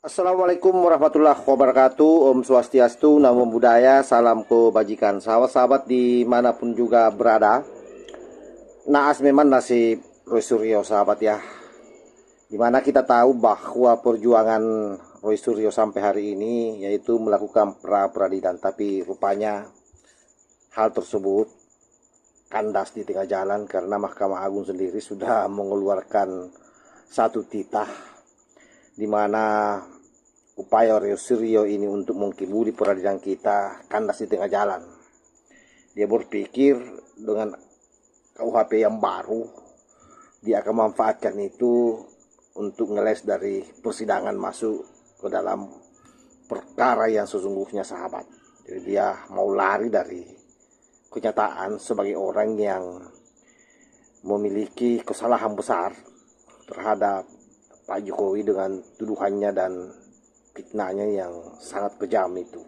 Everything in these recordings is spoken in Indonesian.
Assalamualaikum warahmatullahi wabarakatuh. Om Swastiastu, Namo Buddhaya, salam kebajikan. Sahabat-sahabat dimanapun juga berada, naas memang nasib Roy Suryo sahabat ya. Dimana kita tahu bahwa perjuangan Roy Suryo sampai hari ini yaitu melakukan pra-peradilan, tapi rupanya hal tersebut kandas di tengah jalan karena Mahkamah Agung sendiri sudah mengeluarkan satu titah di mana upaya Roy Suryo ini untuk mengkibuli peradilan kita kandas di tengah jalan. Dia berpikir dengan KUHP yang baru dia akan memanfaatkan itu untuk ngeles dari persidangan masuk ke dalam perkara yang sesungguhnya sahabat. Jadi dia mau lari dari kenyataan sebagai orang yang memiliki kesalahan besar terhadap Pak Jokowi dengan tuduhannya dan fitnahnya yang sangat kejam itu.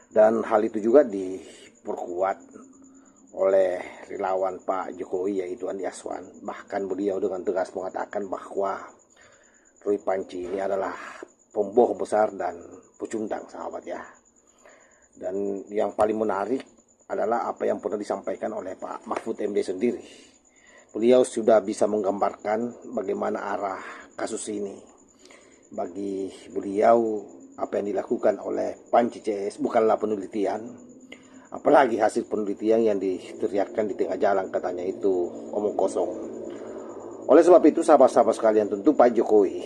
Dan hal itu juga diperkuat oleh relawan Pak Jokowi yaitu Andi Aswan. Bahkan beliau dengan tegas mengatakan bahwa Roy Panci ini adalah pembohong besar dan pecundang sahabat ya. Dan yang paling menarik adalah apa yang pernah disampaikan oleh Pak Mahfud MD sendiri. Beliau sudah bisa menggambarkan bagaimana arah kasus ini. Bagi beliau apa yang dilakukan oleh Panci CS bukanlah penelitian, apalagi hasil penelitian yang diteriakkan di tengah jalan katanya itu omong kosong. Oleh sebab itu sahabat-sahabat sekalian, tentu Pak Jokowi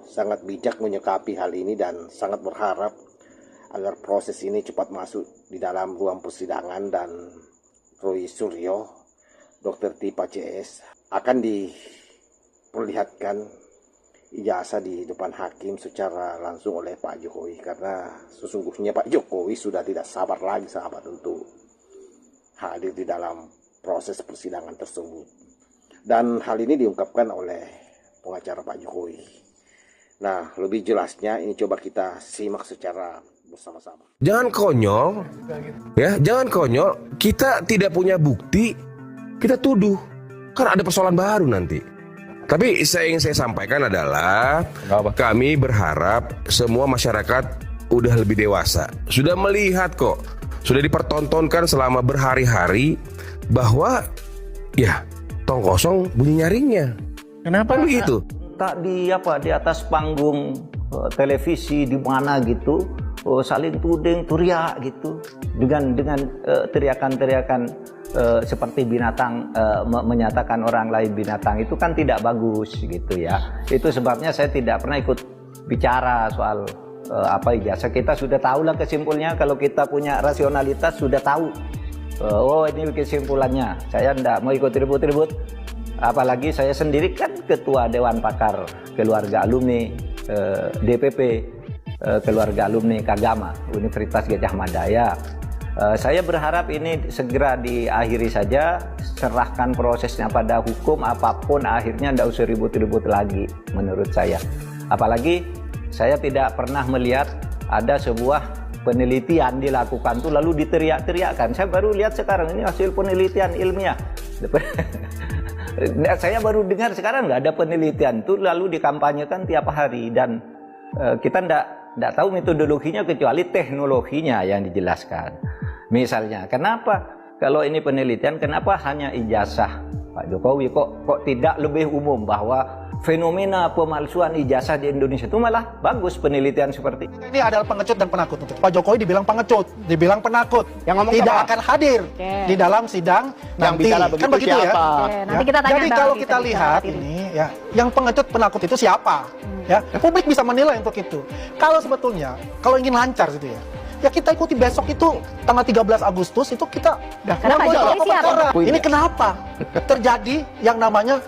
sangat bijak menyikapi hal ini dan sangat berharap agar proses ini cepat masuk di dalam ruang persidangan dan Roy Suryo, Dr. Tipa CS akan diperlihatkan ijazah di depan hakim secara langsung oleh Pak Jokowi, karena sesungguhnya Pak Jokowi sudah tidak sabar lagi sahabat untuk hadir di dalam proses persidangan tersebut. Dan hal ini diungkapkan oleh pengacara Pak Jokowi. Nah, lebih jelasnya ini coba kita simak secara bersama-sama. Jangan konyol, ya, jangan konyol. Kita tidak punya bukti, kita tuduh, kan ada persoalan baru nanti. Tapi yang ingin saya sampaikan adalah kami berharap semua masyarakat udah lebih dewasa, sudah melihat kok, sudah dipertontonkan selama berhari-hari bahwa ya tong kosong bunyi nyaringnya. Kenapa begitu? Tak di atas panggung televisi di mana gitu, saling tuding teriak gitu dengan teriakan-teriakan seperti binatang, menyatakan orang lain binatang, itu kan tidak bagus gitu ya. Itu sebabnya saya tidak pernah ikut bicara soal ijazah. Kita sudah tahu lah kesimpulannya. Kalau kita punya rasionalitas sudah tahu, oh ini kesimpulannya. Saya tidak mau ikut ribut-ribut. Apalagi saya sendiri kan ketua Dewan Pakar Keluarga Alumni DPP Keluarga Alumni Kagama Universitas Gadjah Mada. Saya berharap ini segera diakhiri saja, serahkan prosesnya pada hukum, apapun akhirnya tidak usah ribut-ribut lagi menurut saya. Apalagi saya tidak pernah melihat ada sebuah penelitian dilakukan tuh lalu diteriak-teriakkan. Saya baru lihat sekarang ini hasil penelitian ilmiah. Saya baru dengar sekarang nggak ada penelitian tuh lalu dikampanyekan tiap hari, dan kita tidak tahu metodologinya kecuali teknologinya yang dijelaskan. Misalnya, kenapa kalau ini penelitian, kenapa hanya ijazah Pak Jokowi? Kok tidak lebih umum bahwa fenomena pemalsuan ijazah di Indonesia itu malah bagus penelitian seperti ini? Ini adalah pengecut dan penakut. Untuk Pak Jokowi dibilang pengecut, dibilang penakut, yang ngomong tidak akan hadir di dalam sidang nanti. Kan begitu ya? Nanti kita tanya. Jadi kalau kita lihat ini ya, yang pengecut penakut itu siapa? Ya, publik bisa menilai untuk itu. Kalau sebetulnya kalau ingin lancar gitu ya kita ikuti besok itu tanggal 13 Agustus itu kita perkara. Ini kenapa terjadi yang namanya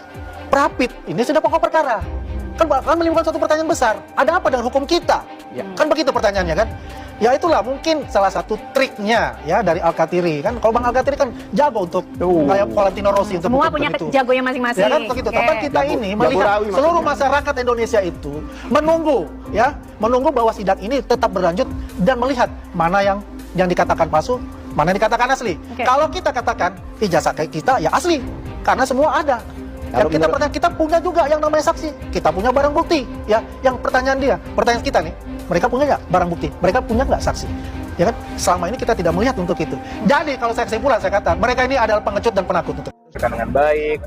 prapit? Ini sudah pokok perkara. Kan menimbulkan suatu pertanyaan besar. Ada apa dengan hukum kita? Kan begitu pertanyaannya kan? Ya itulah mungkin salah satu triknya ya dari Alkatiri kan. Kalau Bang Alkatiri kan jago untuk kayak Valentino Rossi untuk semua punya jagonya masing-masing. Ya kan begitu. Tapi kita ini melihat seluruh masyarakat Indonesia itu menunggu bahwa sidang ini tetap berlanjut dan melihat mana yang dikatakan palsu, mana yang dikatakan asli. Kalau kita katakan ijazah kayak kita ya asli karena semua ada. Ya, kita punya juga yang namanya saksi. Kita punya barang bukti. Ya, yang pertanyaan kita nih, mereka punya nggak barang bukti? Mereka punya nggak saksi? Ya kan? Selama ini kita tidak melihat untuk itu. Jadi kalau saya kesimpulan, saya kata mereka ini adalah pengecut dan penakut untuk. Dengan baik,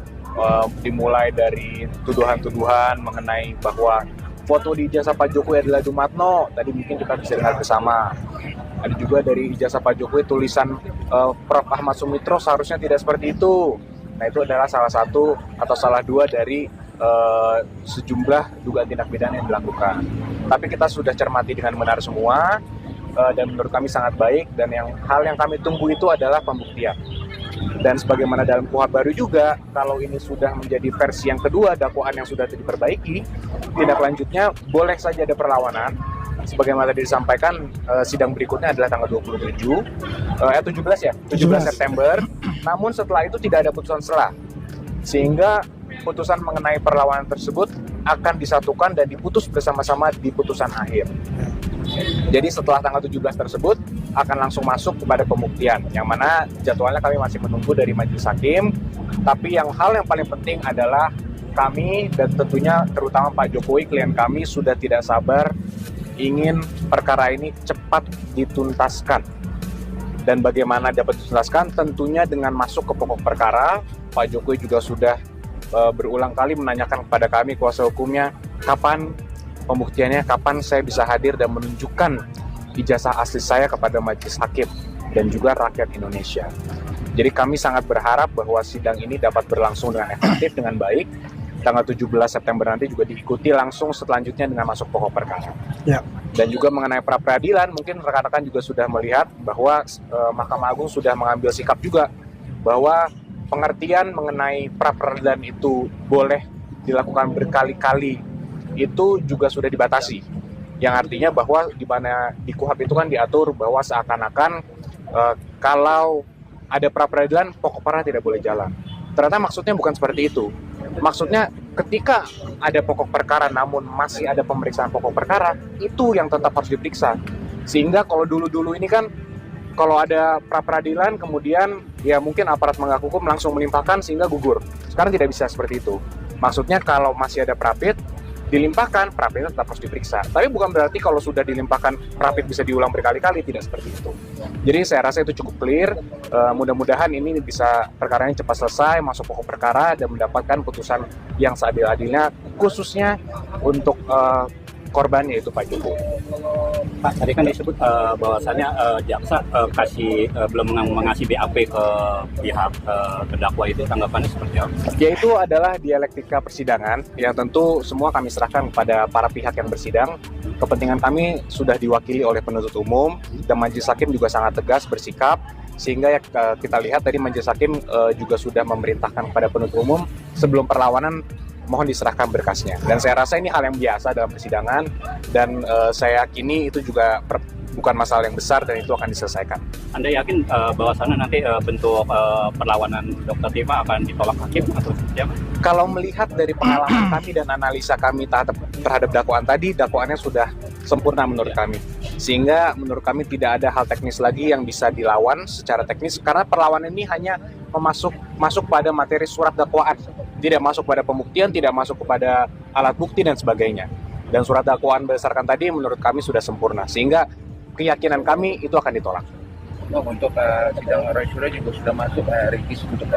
dimulai dari tuduhan-tuduhan mengenai bahwa foto di ijazah Pak Jokowi adalah Jumatno. Tadi mungkin kita bisa dengar bersama. Ada juga dari ijazah Pak Jokowi tulisan Prof. Ahmad Sumitro seharusnya tidak seperti itu. Nah, itu adalah salah satu atau salah dua dari sejumlah dugaan tindak pidana yang dilakukan. Tapi kita sudah cermati dengan benar semua dan menurut kami sangat baik, dan hal yang kami tunggu itu adalah pembuktian. Dan sebagaimana dalam KUHP baru juga, kalau ini sudah menjadi versi yang kedua, dakwaan yang sudah diperbaiki, tindak lanjutnya boleh saja ada perlawanan. Sebagaimana tadi disampaikan, sidang berikutnya adalah tanggal 17 September. Namun setelah itu tidak ada putusan selah, sehingga putusan mengenai perlawanan tersebut akan disatukan dan diputus bersama-sama di putusan akhir. Jadi setelah tanggal 17 tersebut akan langsung masuk kepada pembuktian, yang mana jadwalnya kami masih menunggu dari majelis hakim. Tapi hal yang paling penting adalah kami dan tentunya terutama Pak Jokowi, klien kami, sudah tidak sabar ingin perkara ini cepat dituntaskan. Dan bagaimana dapat dituntaskan? Tentunya dengan masuk ke pokok perkara. Pak Jokowi juga sudah berulang kali menanyakan kepada kami kuasa hukumnya, kapan pembuktiannya, kapan saya bisa hadir dan menunjukkan ijazah asli saya kepada majelis hakim dan juga rakyat Indonesia. Jadi kami sangat berharap bahwa sidang ini dapat berlangsung dengan efektif, dengan baik. Tanggal 17 September nanti juga diikuti langsung selanjutnya dengan masuk pokok perkara. Ya. Dan juga mengenai pra-peradilan, mungkin rekan-rekan juga sudah melihat bahwa Mahkamah Agung sudah mengambil sikap juga bahwa pengertian mengenai pra-peradilan itu boleh dilakukan berkali-kali itu juga sudah dibatasi. Yang artinya bahwa di KUHP itu kan diatur bahwa seakan-akan kalau ada pra-peradilan, pokok perkara tidak boleh jalan. Ternyata maksudnya bukan seperti itu. Maksudnya ketika ada pokok perkara namun masih ada pemeriksaan pokok perkara, itu yang tetap harus diperiksa. Sehingga kalau dulu-dulu ini kan kalau ada pra-peradilan kemudian ya mungkin aparat penegak hukum langsung melimpahkan sehingga gugur. Sekarang tidak bisa seperti itu. Maksudnya kalau masih ada prapit dilimpahkan, prapitnya tetap harus diperiksa. Tapi bukan berarti kalau sudah dilimpahkan prapit bisa diulang berkali-kali, tidak seperti itu. Jadi saya rasa itu cukup clear. Mudah-mudahan ini bisa perkaranya cepat selesai, masuk pokok perkara dan mendapatkan putusan yang seadil-adilnya, khususnya untuk korbannya yaitu Pak Jokowi. Pak, tadi kan disebut bahwasannya jaksa belum mengasih BAP ke pihak terdakwa, itu tanggapannya seperti apa? Yaitu adalah dialektika persidangan yang tentu semua kami serahkan kepada para pihak yang bersidang. Kepentingan kami sudah diwakili oleh penuntut umum dan majelis hakim juga sangat tegas bersikap, sehingga kita lihat tadi majelis hakim juga sudah memerintahkan kepada penuntut umum sebelum perlawanan mohon diserahkan berkasnya. Dan saya rasa ini hal yang biasa dalam persidangan dan saya yakini itu juga bukan masalah yang besar dan itu akan diselesaikan. Anda yakin bahwasannya nanti bentuk perlawanan Dr. Tima akan ditolak hakim atau seperti apa? Kalau melihat dari pengalaman kami dan analisa kami terhadap dakwaan tadi, dakwaannya sudah sempurna menurut kami. Sehingga menurut kami tidak ada hal teknis lagi yang bisa dilawan secara teknis, karena perlawanan ini hanya masuk pada materi surat dakwaan, tidak masuk pada pembuktian, tidak masuk kepada alat bukti dan sebagainya. Dan surat dakwaan berdasarkan tadi menurut kami sudah sempurna, sehingga keyakinan kami itu akan ditolak. Untuk sidang Roy Suryo juga sudah masuk rilis untuk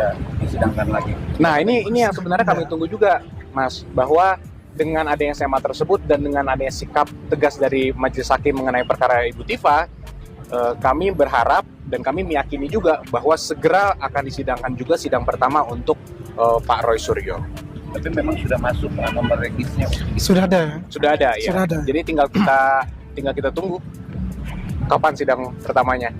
disidangkan lagi. Nah ini yang sebenarnya kami tunggu juga, Mas, bahwa dengan adanya sema tersebut dan dengan adanya sikap tegas dari majelis hakim mengenai perkara Ibu Tifa, kami berharap dan kami meyakini juga bahwa segera akan disidangkan juga sidang pertama untuk Pak Roy Suryo. Tapi memang sudah masuk nomor regisnya. Sudah ada. Sudah ada, ya. Sudah ada. Jadi tinggal kita tunggu kapan sidang pertamanya.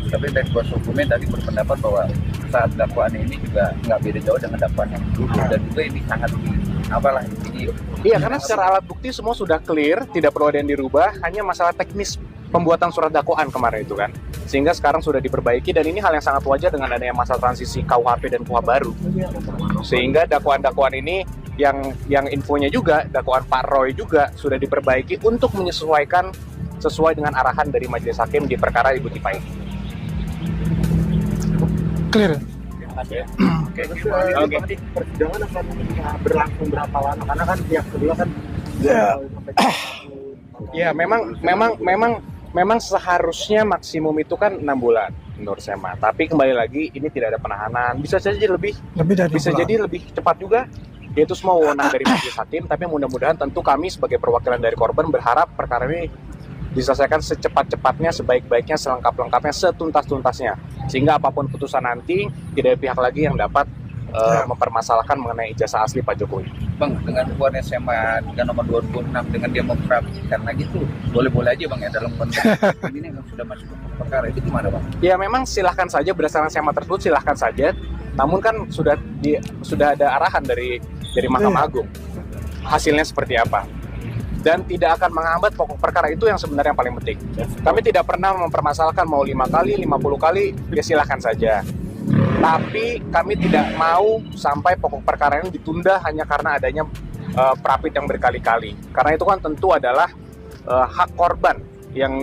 Tapi dari kuasa hukumnya tadi berpendapat bahwa saat dakwaan ini juga nggak beda jauh dengan dakwaan yang dulu, dan juga ini sangat video. Iya, karena secara alat bukti semua sudah clear, tidak perlu ada yang dirubah, hanya masalah teknis pembuatan surat dakwaan kemarin itu kan. Sehingga sekarang sudah diperbaiki dan ini hal yang sangat wajar dengan adanya masalah transisi KUHP dan KUHP baru. Sehingga dakwaan-dakwaan ini yang infonya juga, dakwaan Pak Roy juga sudah diperbaiki untuk menyesuaikan sesuai dengan arahan dari majelis hakim di perkara Ibu Tifa ini. Clear. Oke. Oke. Persidangan akan berlangsung berapa lama? Karena kan pihak kedua kan Ya, memang seharusnya maksimum itu kan 6 bulan menurut saya mah. Tapi kembali lagi ini tidak ada penahanan. Bisa saja lebih dari bisa bulan. jadi lebih cepat juga. Itu semua wewenang dari majelis hakim, tapi mudah-mudahan tentu kami sebagai perwakilan dari korban berharap perkara ini diselesaikan secepat-cepatnya, sebaik-baiknya, selengkap-lengkapnya, setuntas-tuntasnya. Sehingga apapun putusan nanti, tidak ada pihak lagi yang dapat mempermasalahkan mengenai ijazah asli Pak Jokowi. Bang, dengan ukuran SMA dengan nomor 26 dengan dia mempraktikkan lagi tuh boleh-boleh aja Bang ya dalam konteks ini yang sudah masuk ke perkara itu gimana Bang? Ya memang silahkan saja berdasarkan SMA tersebut silahkan saja. Namun kan sudah ada arahan dari Mahkamah Agung. Hasilnya seperti apa? Dan tidak akan menghambat pokok perkara itu yang sebenarnya yang paling penting. Kami tidak pernah mempermasalahkan mau 5 kali, 50 kali, ya silahkan saja. Tapi kami tidak mau sampai pokok perkara ini ditunda hanya karena adanya prapit yang berkali-kali. Karena itu kan tentu adalah hak korban yang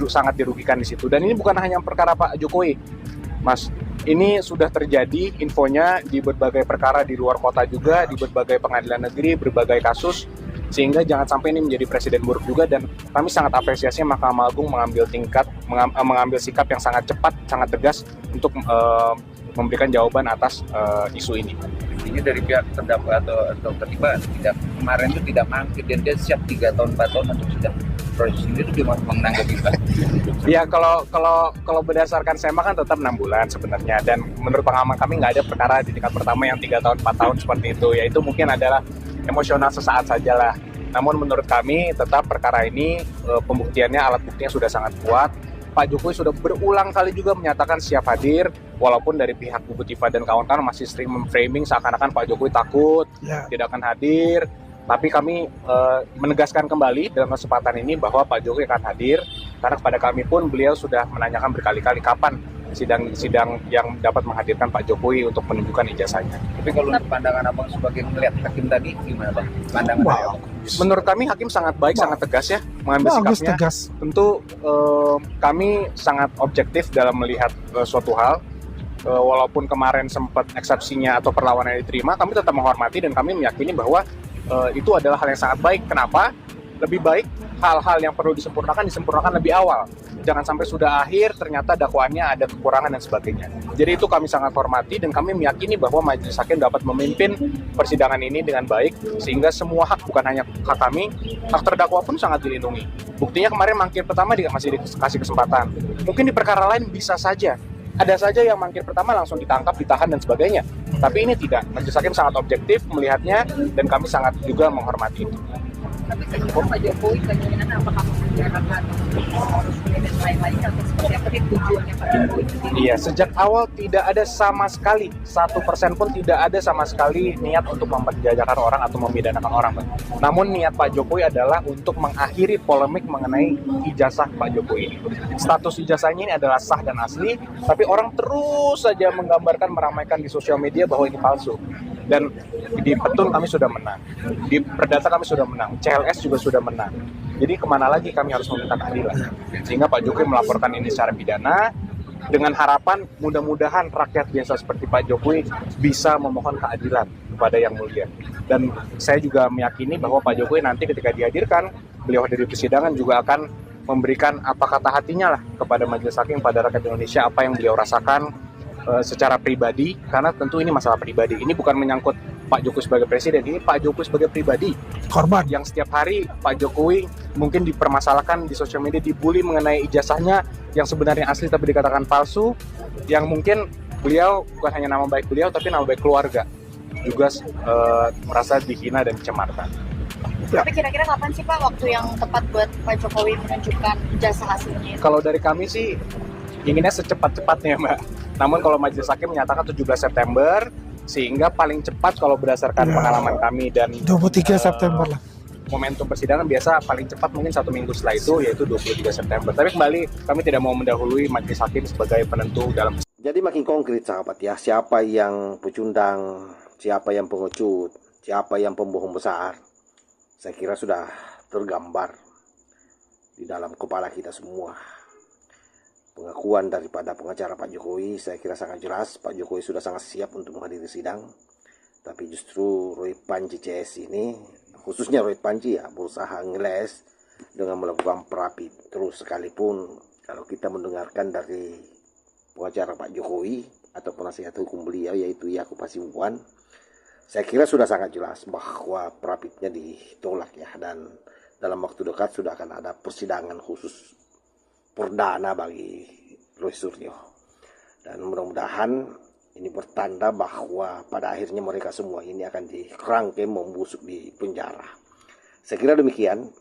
sangat dirugikan di situ. Dan ini bukan hanya perkara Pak Jokowi, Mas. Ini sudah terjadi infonya di berbagai perkara di luar kota juga, di berbagai pengadilan negeri, berbagai kasus. Sehingga jangan sampai ini menjadi presiden buruk juga, dan kami sangat apresiasi Mahkamah Agung mengambil sikap yang sangat cepat, sangat tegas untuk memberikan jawaban atas isu ini. Ini dari pihak terdakwa atau terlibat kemarin itu tidak mangkir dan dia siap 3 tahun 4 tahun untuk sidang proses ini itu gimana menanggapi Pak? Ya kalau berdasarkan SEMA kan tetap 6 bulan sebenarnya, dan menurut pengalaman kami nggak ada perkara di tingkat pertama yang 3 tahun 4 tahun seperti itu. Ya itu mungkin adalah emosional sesaat saja lah. Namun menurut kami tetap perkara ini pembuktiannya, alat buktinya sudah sangat kuat. Pak Jokowi sudah berulang kali juga menyatakan siap hadir, walaupun dari pihak Bu Butifah dan kawan-kawan masih sering memframing seakan-akan Pak Jokowi takut tidak akan hadir. Tapi kami menegaskan kembali dalam kesempatan ini bahwa Pak Jokowi akan hadir, karena kepada kami pun beliau sudah menanyakan berkali-kali kapan sidang yang dapat menghadirkan Pak Jokowi untuk menunjukkan ijazahnya. Tapi kalau untuk pandangan Abang sebagai melihat hakim tadi gimana Bang? Pandangan Abang? Menurut kami hakim sangat baik, sangat tegas ya mengambil sikapnya. Tentu kami sangat objektif dalam melihat suatu hal. Walaupun kemarin sempat eksepsinya atau perlawanan yang diterima, kami tetap menghormati dan kami meyakini bahwa itu adalah hal yang sangat baik. Kenapa? Lebih baik hal-hal yang perlu disempurnakan lebih awal. Jangan sampai sudah akhir ternyata dakwaannya ada kekurangan dan sebagainya. Jadi itu kami sangat hormati dan kami meyakini bahwa majelis hakim dapat memimpin persidangan ini dengan baik, sehingga semua hak, bukan hanya hak kami, hak terdakwa pun sangat dilindungi. Buktinya kemarin mangkir pertama masih dikasih kesempatan. Mungkin di perkara lain bisa saja. Ada saja yang mangkir pertama langsung ditangkap, ditahan dan sebagainya. Tapi ini tidak. Majelis hakim sangat objektif melihatnya dan kami sangat juga menghormati itu. Tapi sebelum Pak Jokowi keinginan apakah membicarakan dan lain-lain atau seperti apa tujuannya Pak Jokowi? Iya, sejak awal tidak ada sama sekali 1% pun tidak ada sama sekali niat untuk memperjajakan orang atau memidanakan orang, Pak. Namun niat Pak Jokowi adalah untuk mengakhiri polemik mengenai ijazah Pak Jokowi. Status ijazahnya ini adalah sah dan asli, tapi orang terus saja menggambarkan, meramaikan di sosial media bahwa ini palsu. Dan di Petun kami sudah menang, di Perdata kami sudah menang, CLS juga sudah menang. Jadi kemana lagi kami harus meminta keadilan? Sehingga Pak Jokowi melaporkan ini secara pidana dengan harapan mudah-mudahan rakyat biasa seperti Pak Jokowi bisa memohon keadilan kepada Yang Mulia. Dan saya juga meyakini bahwa Pak Jokowi nanti ketika dihadirkan, beliau hadir di persidangan juga akan memberikan apa kata hatinya lah kepada majelis hakim, pada rakyat Indonesia, apa yang beliau rasakan secara pribadi, karena tentu ini masalah pribadi. Ini bukan menyangkut Pak Jokowi sebagai presiden, ini Pak Jokowi sebagai pribadi, korban yang setiap hari Pak Jokowi mungkin dipermasalahkan di sosial media, dibully mengenai ijazahnya yang sebenarnya asli tapi dikatakan palsu, yang mungkin beliau bukan hanya nama baik beliau tapi nama baik keluarga juga merasa dihina dan dicemarkan. Tapi kira-kira kapan sih Pak waktu yang tepat buat Pak Jokowi menunjukkan ijazah aslinya? Kalau dari kami sih inginnya secepat-cepatnya, Mbak. Namun kalau majelis hakim menyatakan 17 September, sehingga paling cepat kalau berdasarkan pengalaman kami dan 23 September lah. Momentum persidangan biasa paling cepat mungkin 1 minggu setelah itu, yaitu 23 September. Tapi kembali, kami tidak mau mendahului majelis hakim sebagai penentu dalam. Jadi makin konkret sahabat ya, siapa yang pecundang, siapa yang pengecut, siapa yang pembohong besar. Saya kira sudah tergambar di dalam kepala kita semua. pengakuan daripada pengacara Pak Jokowi, saya kira sangat jelas Pak Jokowi sudah sangat siap untuk menghadiri sidang. Tapi justru Rohit Panji CS ini, khususnya Rohit Panji ya, berusaha ngeles dengan melakukan perapit. Terus sekalipun kalau kita mendengarkan dari pengacara Pak Jokowi atau penasihat hukum beliau yaitu Yakub Hasibuan, saya kira sudah sangat jelas bahwa perapitnya ditolak ya, dan dalam waktu dekat sudah akan ada persidangan khusus perdana bagi Roy Suryo. Dan mudah-mudahan ini bertanda bahwa pada akhirnya mereka semua ini akan dikerangkeng membusuk di penjara. Saya kira demikian.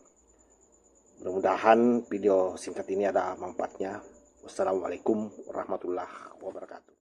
Mudah-mudahan video singkat ini ada manfaatnya. Wassalamualaikum warahmatullahi wabarakatuh.